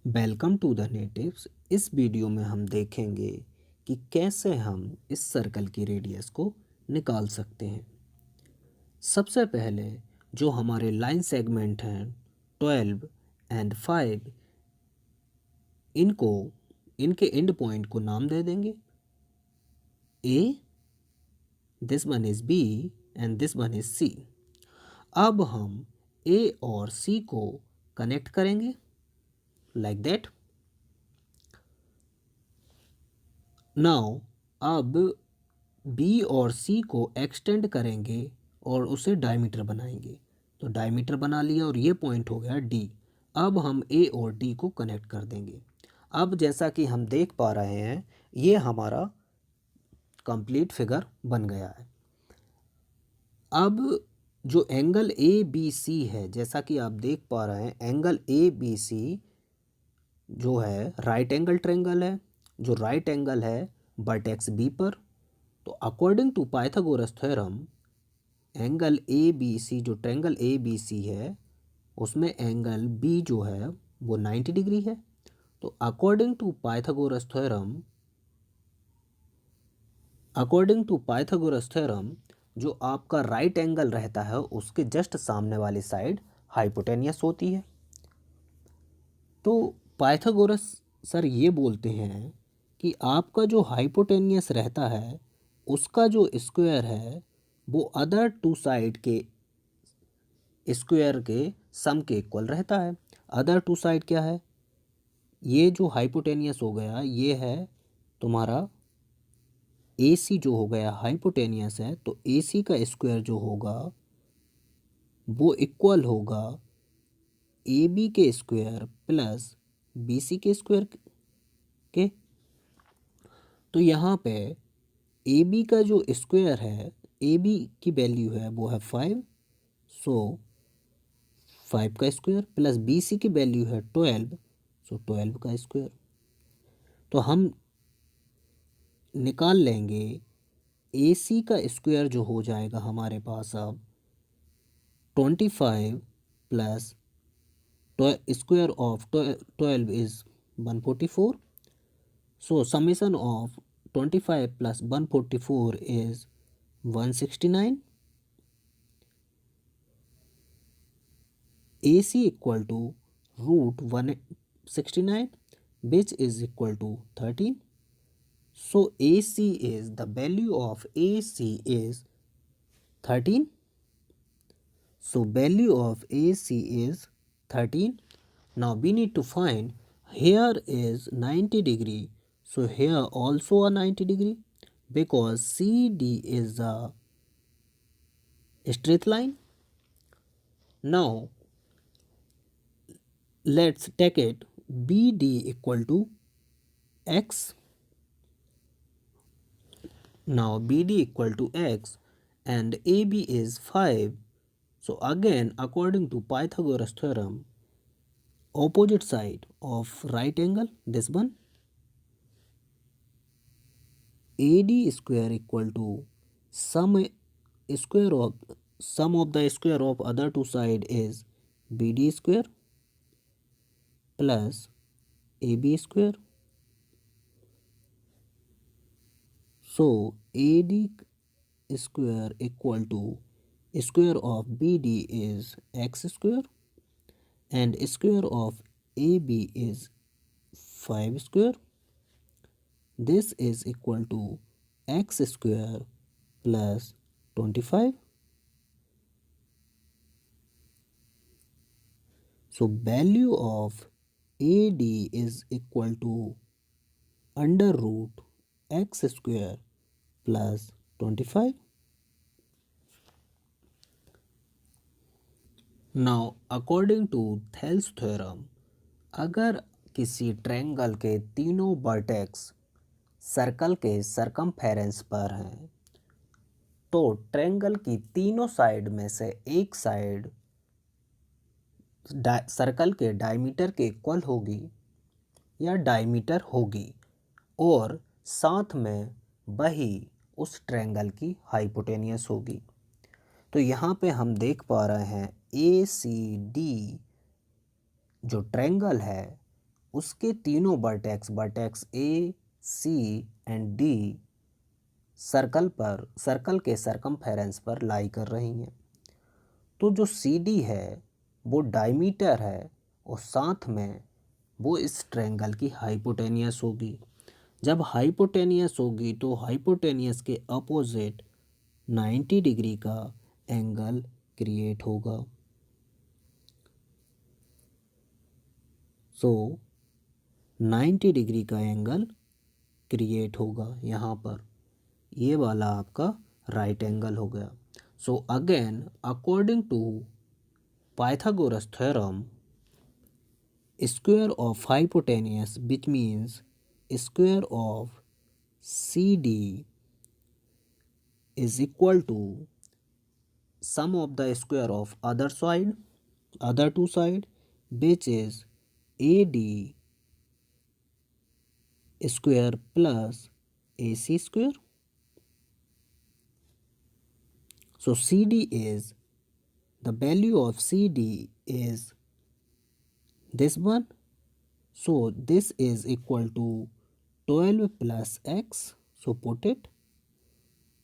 Welcome to the natives. इस video में हम देखेंगे कि कैसे हम इस सर्कल की रेडियस को निकाल सकते हैं। सबसे पहले जो हमारे लाइन सेगमेंट हैं 12 एंड 5, इनको इनके एंड पॉइंट को नाम दे देंगे। A, this one is B and this one is C. अब हम ए और सी को कनेक्ट करेंगे लाइक दैट। नाउ अब बी और सी को एक्सटेंड करेंगे और उसे डायमीटर बनाएंगे। तो डायमीटर बना लिया और ये पॉइंट हो गया डी। अब हम ए और डी को कनेक्ट कर देंगे। अब जैसा कि हम देख पा रहे हैं ये हमारा कंप्लीट फिगर बन गया है। अब जो एंगल ए बी सी है, जैसा कि आप देख पा रहे हैं एंगल ए बी सी जो है राइट एंगल ट्रायंगल है। जो राइट एंगल है वर्टेक्स बी पर। तो according to Pythagoras theorem angle A B C, जो ट्रायंगल ए बी सी है उसमें एंगल बी जो है वो 90 डिग्री है। तो अकॉर्डिंग टू पाइथागोरस थ्योरम जो आपका राइट एंगल रहता है उसके जस्ट सामने वाली साइड हाइपोटेनियस होती है। तो पाइथागोरस सर ये बोलते हैं कि आपका जो हाइपोटेनियस रहता है उसका जो स्क्वायर है वो अदर टू साइड के स्क्वायर के सम के इक्वल रहता है। अदर टू साइड क्या है? ये जो हाइपोटेनियस हो गया ये है तुम्हारा ए सी, जो हो गया हाइपोटेनियस है। तो ए सी का स्क्वायर जो होगा वो इक्वल होगा ए बी के स्क्वायर प्लस बी सी के स्क्वायर के। तो यहाँ पे ए बी का जो स्क्वायर है, ए बी की वैल्यू है वो है 5। सो 5 का स्क्वायर प्लस बी सी की वैल्यू है 12। सो 12 का स्क्वायर। तो हम निकाल लेंगे ए सी का स्क्वायर जो हो जाएगा हमारे पास अब 25 plus square of 12 is 144। So summation of 25 plus 144 is 169। AC equal to root 169 which is equal to 13. So AC is the value of AC is 13. So value of AC is 13. Now we need to find, here is 90 degree. So here also a 90 degree because CD is a straight line. Now let's take it BD equal to X. Now BD equal to X and AB is 5. So again according to Pythagoras theorem, opposite side of right angle, this one, AD square equal to sum of the square of other two side is BD square plus AB square. So AD square equal to square of BD is X square and square of AB is 5 square. This is equal to X square plus 25. So value of AD is equal to under root X square plus 25. Now according to Thales theorem, अगर किसी triangle के तीनों vertex circle के circumference पर हैं तो triangle की तीनों साइड में से एक साइड सर्कल के डायमीटर के इक्वल होगी या डायमीटर होगी और साथ में वही उस ट्रायंगल की हाइपोटेनियस होगी। तो यहाँ पे हम देख पा रहे हैं ए सी डी जो ट्रायंगल है उसके तीनों vertex A, C and D circle के सरकमफेरेंस पर लाई कर रही हैं। तो जो सी डी है वो डायमीटर है और साथ में वो इस ट्रायंगल की हाइपोटेनियस होगी। जब हाइपोटेनियस होगी तो हाइपोटेनियस के अपोजिट 90 डिग्री का एंगल क्रिएट होगा। सो 90 डिग्री का एंगल क्रिएट होगा यहाँ पर। ये वाला आपका राइट एंगल हो गया। So again according to Pythagoras theorem, square of hypotenuse which means square of C D is equal to sum of the square of other two side, which is AD square plus AC square. So CD is, the value of CD is this one. So this is equal to 12 plus x. So put it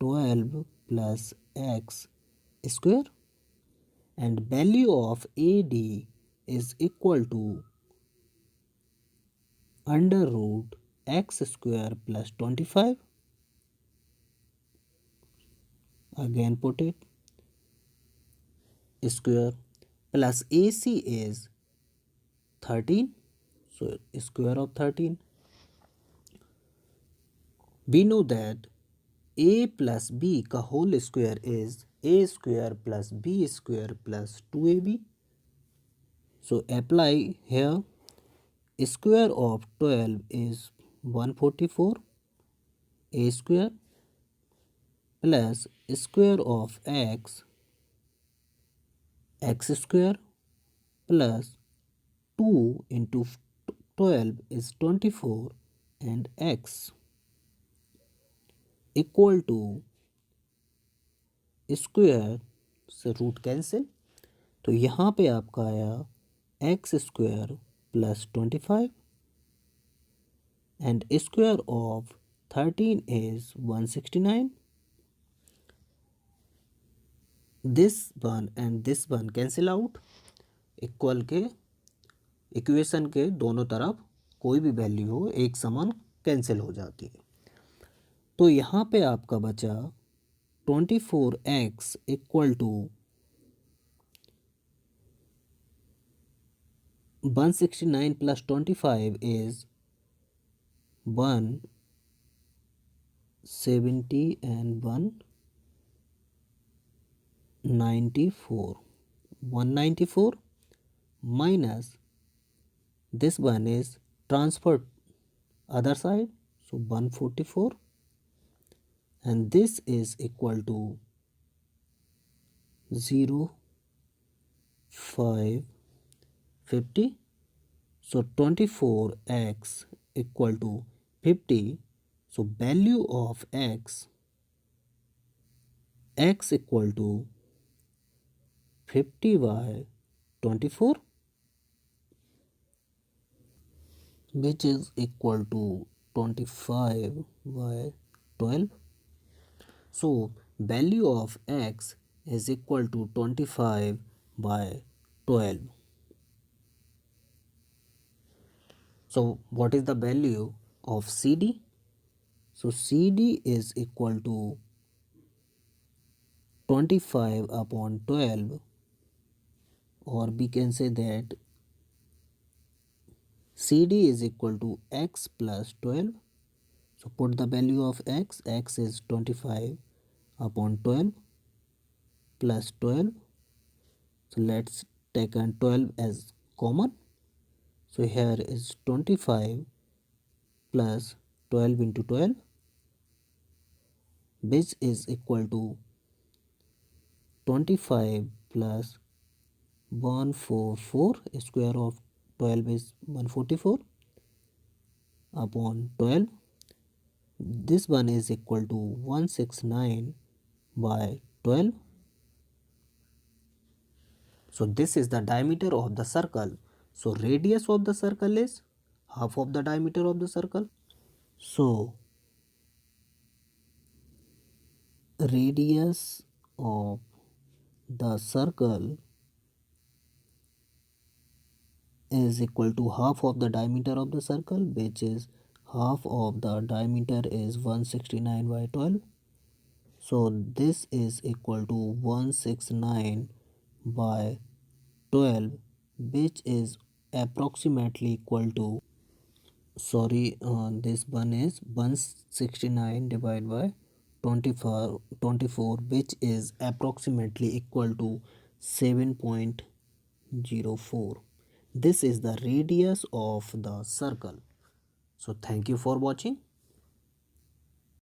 12 plus x square, and value of AD is equal to under root x square plus 25. Again put it square, plus AC is 13. So square of 13. We know that a plus b का whole square is a square plus b square plus 2ab. So apply here. Square of 12 is 144 a square plus square of x square plus 2 into 12 is 24 and x equal to square से root cancel, तो यहाँ पे आपका आया x square plus 25 and square of 13 is 169. This one and this one cancel out. Equal के equation के दोनों तरफ कोई भी वैल्यू हो एक समान कैंसिल हो जाती है। तो यहाँ पे आपका बचा 24x equal to 169 plus 25 is 170 and 194 minus this one is transferred other side, so 144, and this is equal to 0 5 50. So 24x equal to 50. So value of x equal to 50 by 24, which is equal to 25 by 12. So value of x is equal to 25 by 12. So what is the value of CD? So CD is equal to 25 upon 12, or we can say that CD is equal to x plus 12. So put the value of x is 25 upon 12 plus 12. So let's take 12 as common. So here is 25 plus 12 into 12, which is equal to 25 plus 144. Square of 12 is 144 upon 12. This one is equal to 169 by 12. So this is the diameter of the circle. So radius of the circle is half of the diameter of the circle. So radius of the circle is equal to half of the diameter of the circle, which is half of the diameter is 169 by 12. So this is equal to 169 by 12, which is approximately equal to, this one is 169 divided by 24, which is approximately equal to 7.04. This is the radius of the circle. So thank you for watching.